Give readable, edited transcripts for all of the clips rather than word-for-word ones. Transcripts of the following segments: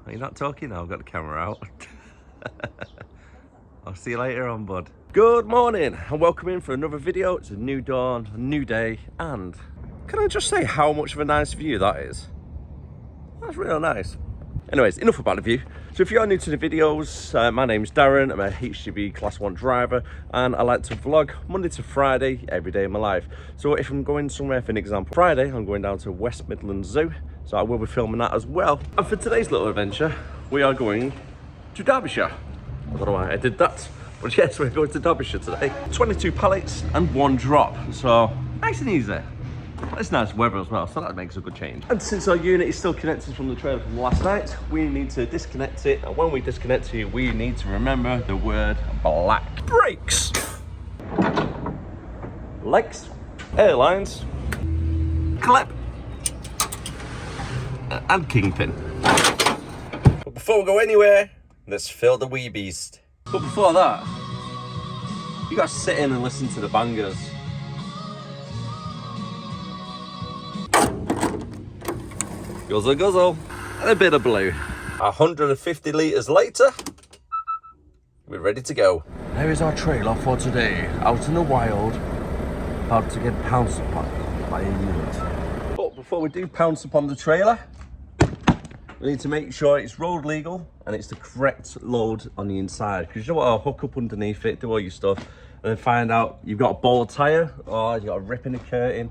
Are you not talking now? I've got the camera out. I'll see you later on, bud. Good morning and welcome in for another video. It's a new dawn, a new day, and can I just say how much of a nice view that is? That's real nice. Anyways, enough about the view. So if you're new to the videos, my name's Darren. I'm a HGV Class 1 driver and I like to vlog Monday to Friday every day of my life. So if I'm going somewhere, for an example, Friday, I'm going down to West Midlands Zoo. So I will be filming that as well. And for today's little adventure, we are going to Derbyshire. I don't know why I did that, but yes, we're going to Derbyshire today. 22 pallets and 1 drop. So nice and easy. It's nice weather as well, so that makes a good change. And since our unit is still connected from the trailer from last night, we need to disconnect it. And when we disconnect it, we need to remember the word black. Brakes, legs, airlines, clip, and kingpin. But before we go anywhere, let's fill the wee beast. But before that, you gotta sit in and listen to the bangers. Guzzle guzzle, and a bit of blue. 150 litres later, we're ready to go. There is our trailer for today, out in the wild, about to get pounced upon by a unit. But before we do pounce upon the trailer, we need to make sure it's road legal and it's the correct load on the inside. Because you don't want to hook up underneath it, do all your stuff, and then find out you've got a bald tyre, or you've got a rip in the curtain,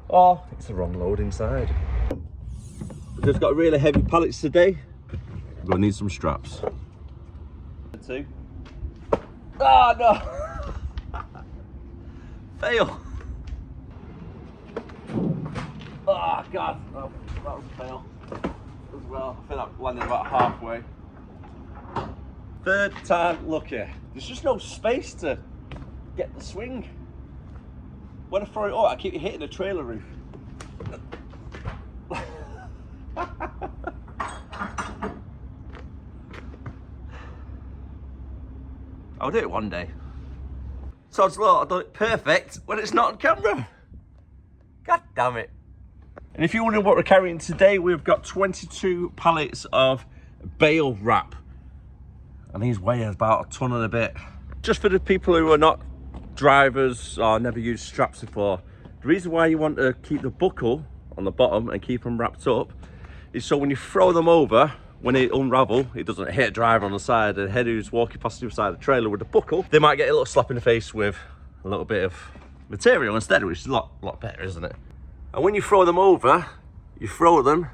or it's the wrong load inside. We've just got really heavy pallets today. We're gonna need some straps. 2. Ah, no! Fail! Oh god, oh, that was a fail as well. I think I landed about halfway. 3rd time lucky. There's just no space to get the swing. When I throw it up, I keep hitting the trailer roof. I'll do it one day. So it's I've done it perfect when it's not on camera. God damn it. And if you're wondering what we're carrying today, we've got 22 pallets of bale wrap. And these weigh about a ton and a bit. Just for the people who are not drivers or never used straps before, the reason why you want to keep the buckle on the bottom and keep them wrapped up is so when you throw them over, when they unravel, it doesn't hit a driver on the side. The head who's walking past the side of the trailer with the buckle, they might get a little slap in the face with a little bit of material instead, which is a lot better, isn't it? And when you throw them over, you throw them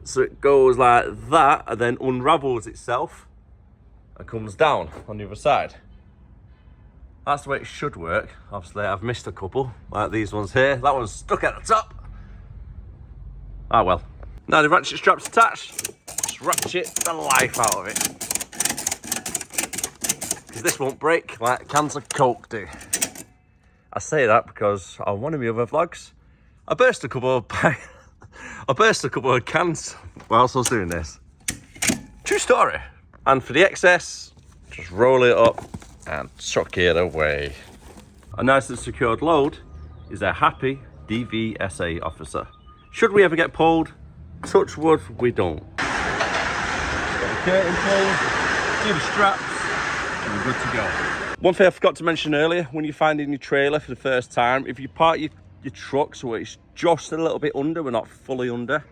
so it goes like that and then unravels itself and comes down on the other side. That's the way it should work. Obviously, I've missed a couple, like these ones here. That one's stuck at the top. Ah well. Now the ratchet strap's attached, just ratchet the life out of it. Because this won't break like cans of Coke do. I say that because on one of my other vlogs, I burst a couple of cans whilst I was doing this. True story. And for the excess, just roll it up and chuck it away. A nice and secured load is a happy DVSA officer. Should we ever get pulled, touch wood, we don't. Got the curtain pulled, do the straps, and we're good to go. One thing I forgot to mention earlier, when you're finding your trailer for the first time, if you park your truck so it's just a little bit under, but not fully under,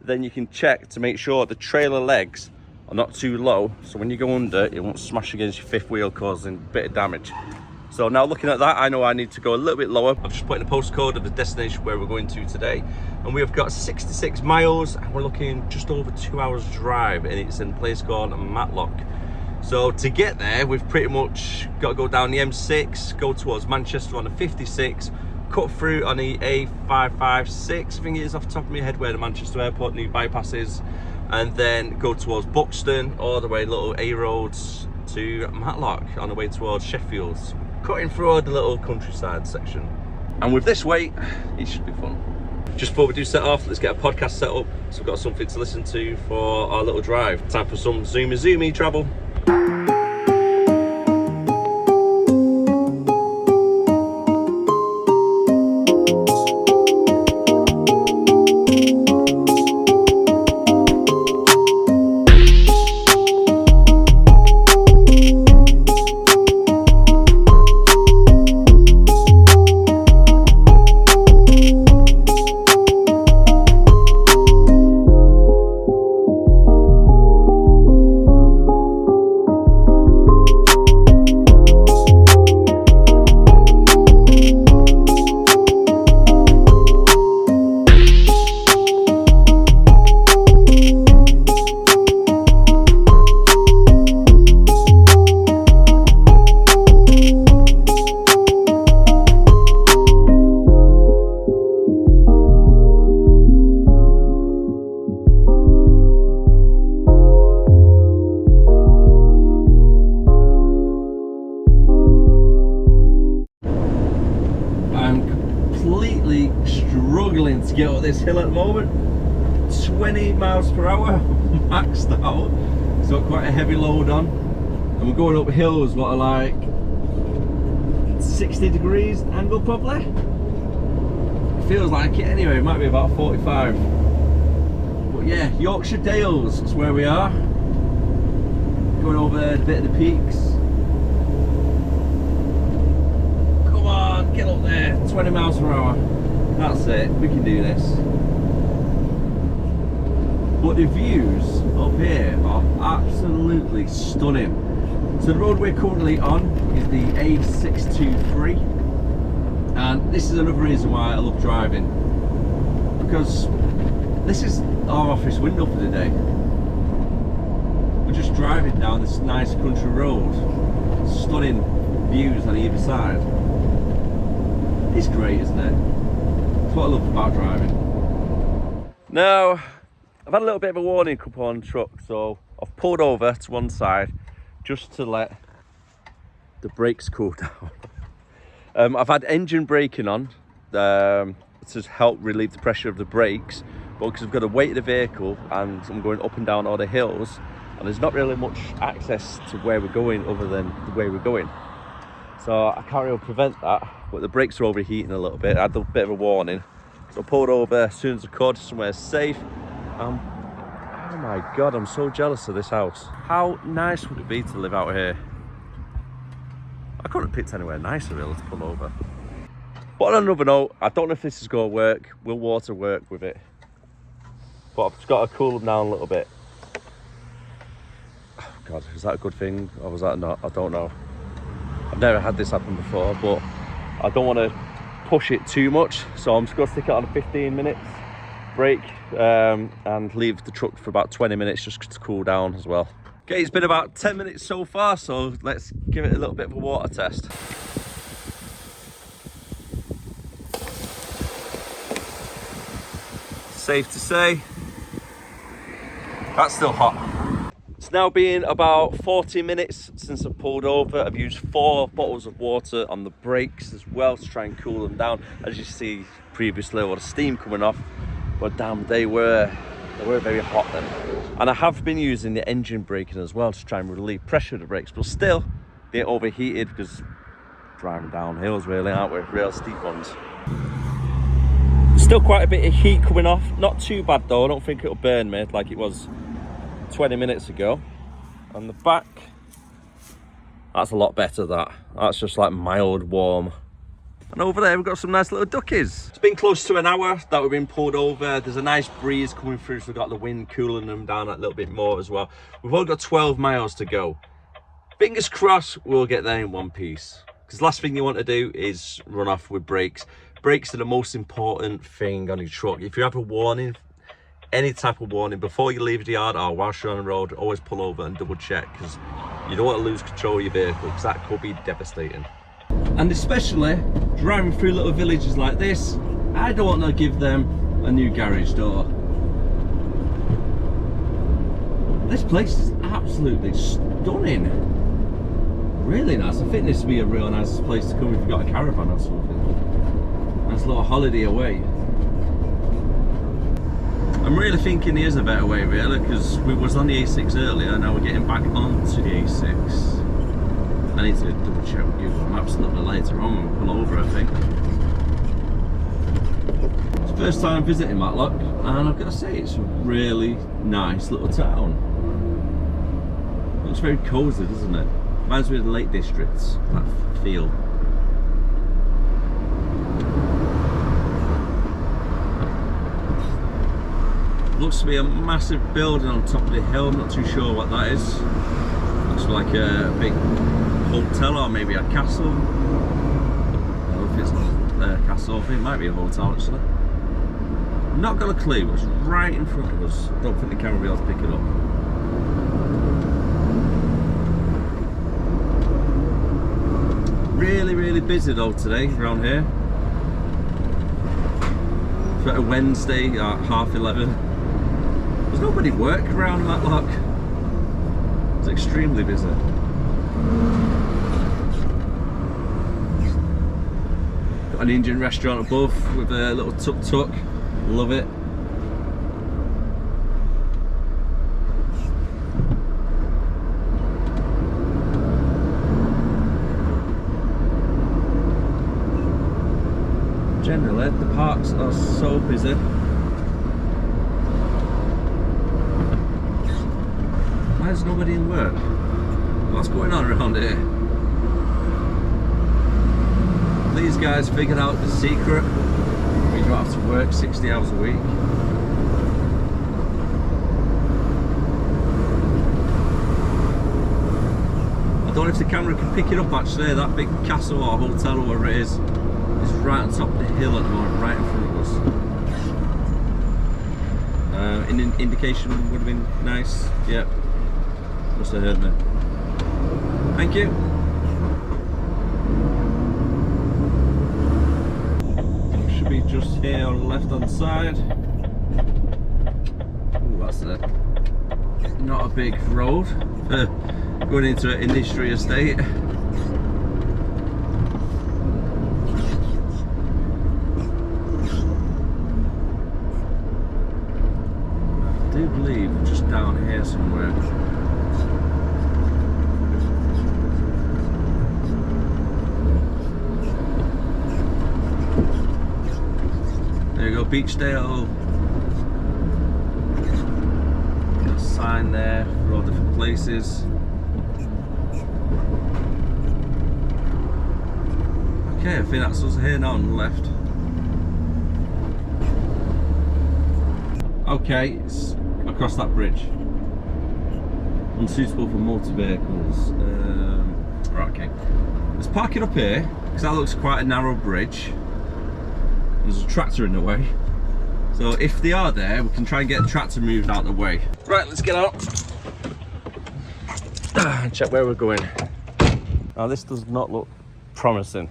then you can check to make sure the trailer legs are not too low, so when you go under, it won't smash against your 5th wheel, causing a bit of damage. So now looking at that, I know I need to go a little bit lower. I've just put in a postcode of the destination where we're going to today, and we have got 66 miles, and we're looking just over 2 hours drive, and it's in a place called Matlock. So to get there, we've pretty much got to go down the M6, go towards Manchester on the 56, cut through on the A556, I think it is off the top of my head where the Manchester Airport new bypass is, and then go towards Buxton, all the way little A roads to Matlock on the way towards Sheffield, cutting through all the little countryside section. And with this weight, it should be fun. Just before we do set off, let's get a podcast set up so we've got something to listen to for our little drive. Time for some zoomy travel. get up this hill at the moment. 20 miles per hour, maxed out. So quite a heavy load on. And we're going up hills what are like 60 degrees angle probably. It feels like it anyway, it might be about 45. But yeah, Yorkshire Dales is where we are. Going over a bit of the peaks. Come on, get up there, 20 miles per hour. That's it, we can do this. But the views up here are absolutely stunning. So the road we're currently on is the A623, and this is another reason why I love driving, because this is our office window for the day. We're just driving down this nice country road, stunning views on either side. It's great, isn't it? That's what I love about driving. Now, I've had a little bit of a warning cup on the truck, so I've pulled over to one side just to let the brakes cool down. I've had engine braking on to help relieve the pressure of the brakes, but because I've got the weight of the vehicle and I'm going up and down all the hills, and there's not really much access to where we're going other than the way we're going. So I can't really prevent that, but the brakes are overheating a little bit. I had a bit of a warning. So I pulled over as soon as I could, somewhere safe. Oh my God, I'm so jealous of this house. How nice would it be to live out here? I couldn't have picked anywhere nicer really to pull over. But on another note, I don't know if this is going to work. Will water work with it? But I've just got to cool them down a little bit. Oh God, is that a good thing or was that not? I don't know. I've never had this happen before, but I don't want to push it too much. So I'm just going to stick it on 15 minutes. Brake and leave the truck for about 20 minutes just to cool down as well. Okay, it's been about 10 minutes so far, so let's give it a little bit of a water test. Safe to say, that's still hot. It's now been about 40 minutes since I pulled over. I've used 4 bottles of water on the brakes as well to try and cool them down. As you see previously, all the steam coming off. But damn, they were very hot then. And I have been using the engine braking as well to try and relieve pressure of the brakes, but still they're overheated because driving down hills really, aren't we? Real steep ones. Still quite a bit of heat coming off. Not too bad though. I don't think it'll burn me like it was 20 minutes ago. On the back, that's a lot better. That's just like mild warm. And over there we've got some nice little duckies. It's been close to an hour that we've been pulled over. There's a nice breeze coming through, so we've got the wind cooling them down a little bit more as well. We've only got 12 miles to go. Fingers crossed we'll get there in one piece. Because the last thing you want to do is run off with brakes. Brakes are the most important thing on your truck. If you have a warning, any type of warning, before you leave the yard or whilst you're on the road, always pull over and double check, because you don't want to lose control of your vehicle, because that could be devastating. And especially driving through little villages like this, I don't want to give them a new garage door. This place is absolutely stunning. Really nice. I think this would be a real nice place to come if you've got a caravan or something. Nice little holiday away. I'm really thinking here's a better way really, because we was on the A6 earlier and now we're getting back onto the A6. I need to double check with Google Maps a little bit later on when we pull over, I think. It's the first time visiting Matlock, and I've got to say it's a really nice little town. Looks very cosy, doesn't it? Reminds me of the Lake Districts, that feel. Looks to be a massive building on top of the hill, I'm not too sure what that is. Looks like a big hotel or maybe a castle. I don't know if it's a castle, I think it might be a hotel actually. Not got a clue, but it's right in front of us. I don't think the camera will be able to pick it up. Really busy though today around here. It's about a Wednesday at 11:30. There's nobody work around Matlock. It's extremely busy. Got an Indian restaurant above with a little tuk-tuk. Love it. Generally, the parks are so busy. Why is nobody in work? What's going on around here? These guys figured out the secret. You don't have to work 60 hours a week. I don't know if the camera can pick it up actually. That big castle or hotel or whatever it is right on top of the hill at the moment, right in front of us. An indication would have been nice. Yep. Must have heard me. Thank you. Should be just here on the left hand side. Ooh, that's not a big road. Going into an industry estate. I do believe we're just down here somewhere. There you go, Beachdale. Got a sign there for all different places. Okay, I think that's us here now on the left. Okay, it's across that bridge. Unsuitable for motor vehicles. Right, okay. Let's park it up here, because that looks quite a narrow bridge. There's a tractor in the way. So if they are there, we can try and get the tractor moved out of the way. Right, let's get out. And check where we're going. Now this does not look promising,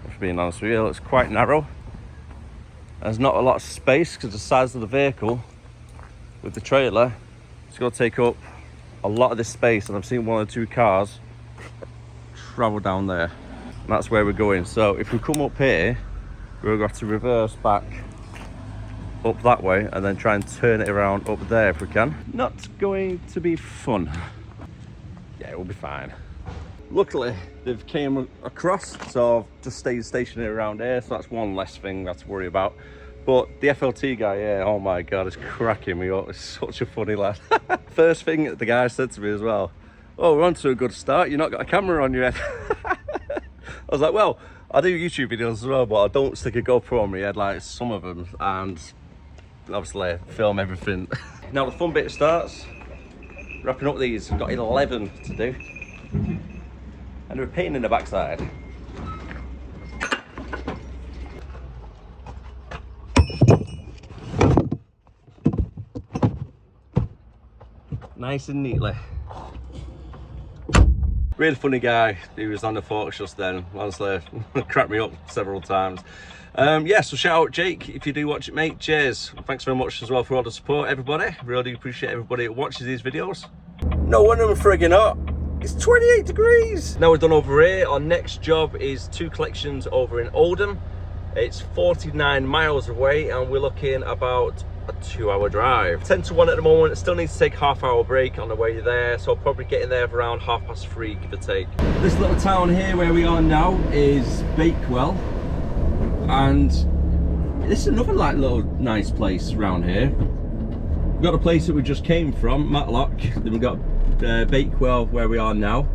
if being honest with you. It looks quite narrow. There's not a lot of space because the size of the vehicle with the trailer, it's going to take up a lot of this space, and I've seen one or two cars travel down there. And that's where we're going. So if we come up here, we're going to have to reverse back up that way and then try and turn it around up there if we can. Not going to be fun. Yeah, we'll be fine. Luckily, they've came across, so I've just stayed stationary around here, so that's one less thing we have to worry about. But the FLT guy here, oh my God, is cracking me up. It's such a funny lad. First thing the guy said to me as well, oh, we're on to a good start, you've not got a camera on your head. I was like, well, I do YouTube videos as well, but I don't stick a GoPro on my head like some of them, and obviously film everything. Now the fun bit starts. Wrapping up these, we've got 11 to do. And we're painting in the backside. Nice and neatly. Really funny guy. He was on the photo just then. Honestly, cracked me up several times. Yeah, so shout out Jake if you do watch it, mate. Cheers. Thanks very much as well for all the support, everybody. Really appreciate everybody that watches these videos. No wonder I'm frigging hot. It's 28 degrees. Now we're done over here. Our next job is 2 collections over in Oldham. It's 49 miles away and we're looking about a 2-hour drive. 10 to 1 at the moment. Still need to take a half-hour break on the way there, so I'll probably get in there for around 3:30, give or take. This little town here where we are now is Bakewell, and this is another like little nice place around here. We've got the place that we just came from, Matlock, then we've got Bakewell where we are now,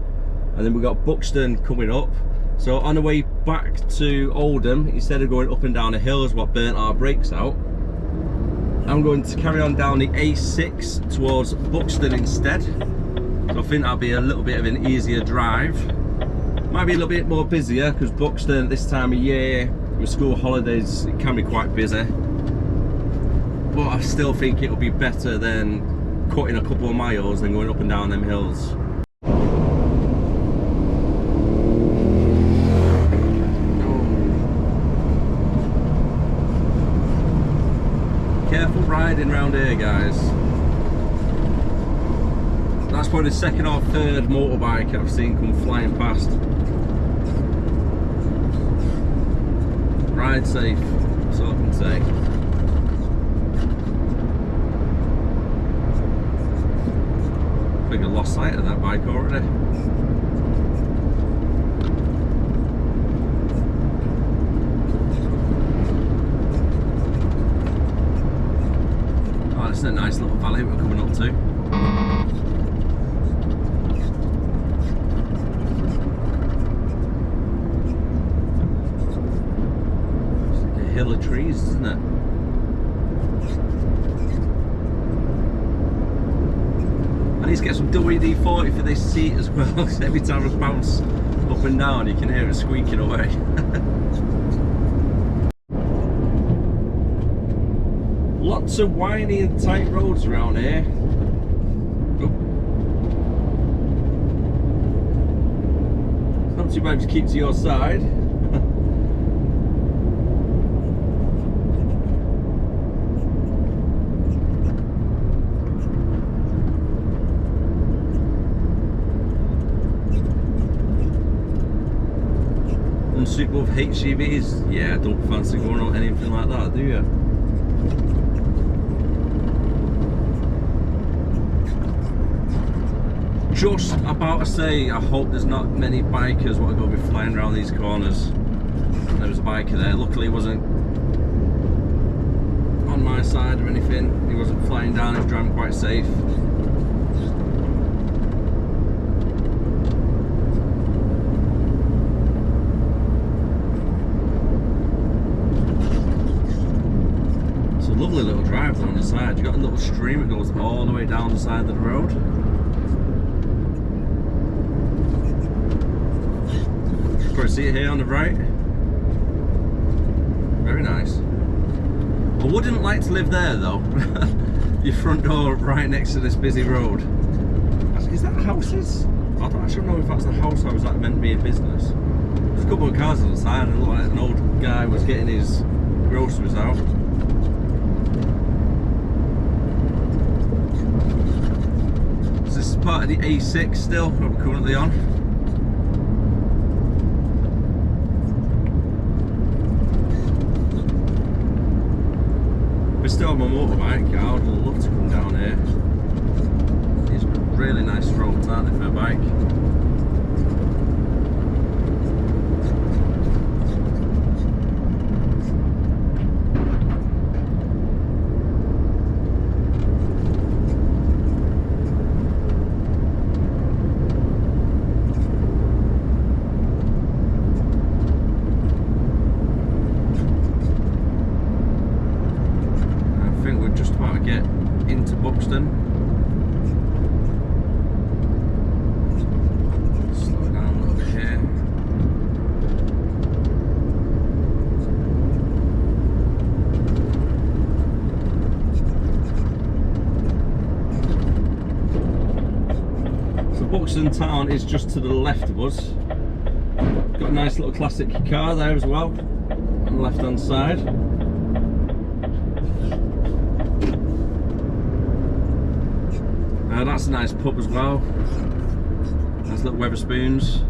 and then we've got Buxton coming up. So on the way back to Oldham, instead of going up and down the hills what burnt our brakes out, I'm going to carry on down the A6 towards Buxton instead. So I think that'll be a little bit of an easier drive. Might be a little bit more busier because Buxton this time of year with school holidays, it can be quite busy. But I still think it'll be better than cutting a couple of miles and going up and down them hills. Careful riding round here, guys. That's probably the second or third motorbike I've seen come flying past. Ride safe, that's all I can say. think I lost sight of that bike already. Oh, it's a nice little valley we're coming up to. It's like a hill of trees, isn't it? I need to get some WD-40 for this seat as well, because every time I bounce up and down you can hear it squeaking away. Lots of windy and tight roads around here. Oh. It's not too bad to keep to your side. Unsuitable of HGVs? Yeah, don't fancy going on anything like that, do you? Just about to say, I hope there's not many bikers what are going to be flying around these corners. There was a biker there, luckily he wasn't on my side or anything, he wasn't flying down, he was driving quite safe. It's a lovely little drive on the side, you've got a little stream that goes all the way down the side of the road. See it here on the right. Very nice. I wouldn't like to live there though. Your front door right next to this busy road. Is that houses? I don't actually know if that's the house I was at meant to be a business. There's a couple of cars on the side and it looked like an old guy was getting his groceries out. So this is part of the A6 still that we're currently on. We're still on my motorbike, I would love to come down here. These are really nice roads, aren't they, for a bike? Slow down a little bit here. So Buxton town is just to the left of us. Got a nice little classic car there as well on the left hand side. That's a nice pub as well. Nice little Wetherspoons.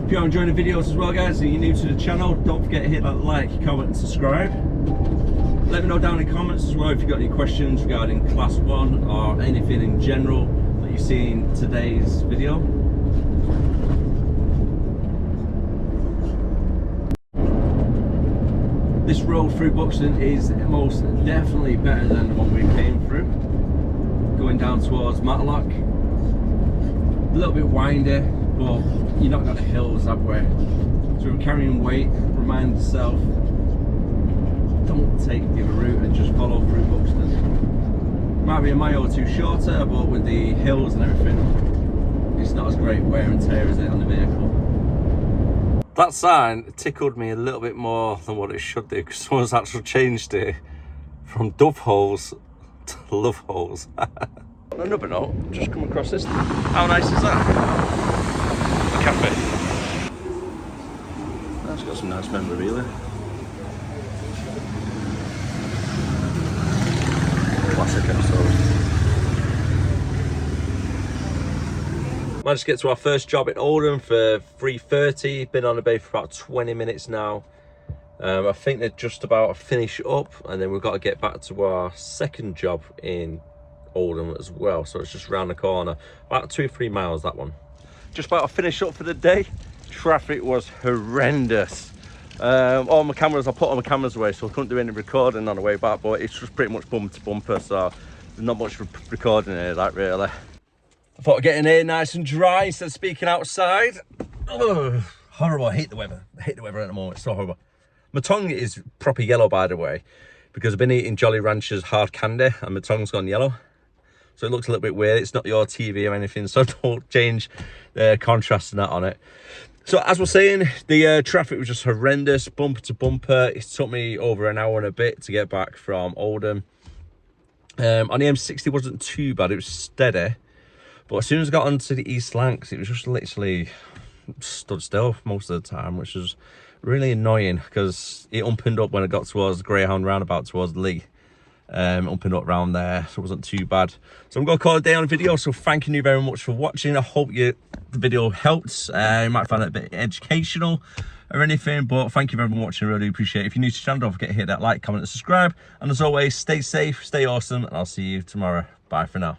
If you're enjoying the videos as well, guys, and you're new to the channel, don't forget to hit that like, comment and subscribe. Let me know down in the comments as well if you've got any questions regarding Class 1 or anything in general that you see in today's video. This road through Buxton is most definitely better than the one we came through. Going down towards Matlock. A little bit windy, but you're not got the hills that way. So we're carrying weight, remind yourself, don't take the other route and just follow through Buxton. Might be a mile or two shorter, but with the hills and everything, it's not as great wear and tear as it on the vehicle. That sign tickled me a little bit more than what it should do, because someone's actually changed it from dove holes to love holes. On another note, just come across this. How nice is that? A cafe. That's got some nice memorabilia. Classic episode. Managed to get to our first job in Oldham for 3:30. Been on the bay for about 20 minutes now. I think they're just about to finish up, and then we've got to get back to our second job in Oldham as well. So it's just round the corner, about 2 or 3 miles, that one. Just about to finish up for the day. Traffic was horrendous. All my cameras, I put all my cameras away, so I couldn't do any recording on the way back, but it's just pretty much bumper to bumper, so there's not much recording here, that really. I thought I'd get in here nice and dry instead of speaking outside. Oh, horrible. I hate the weather. I hate the weather at the moment. It's so horrible. My tongue is proper yellow, by the way, because I've been eating Jolly Rancher's hard candy and my tongue's gone yellow. So it looks a little bit weird. It's not your TV or anything, so don't change the contrast and that on it. So as we're saying, the traffic was just horrendous, bumper to bumper. It took me over an hour and a bit to get back from Oldham. On the M60 wasn't too bad, it was steady. But as soon as I got onto the East Lancs, it was just literally stood still most of the time, which was really annoying because it opened up when I got towards Greyhound roundabout towards Lee. Opened up around there, so it wasn't too bad. So I'm going to call it a day on the video, so thanking you very much for watching. I hope the video helped. You might find it a bit educational or anything, but thank you very much for watching. I really appreciate it. If you're new to the channel, don't forget to hit that like, comment and subscribe. And as always, stay safe, stay awesome, and I'll see you tomorrow. Bye for now.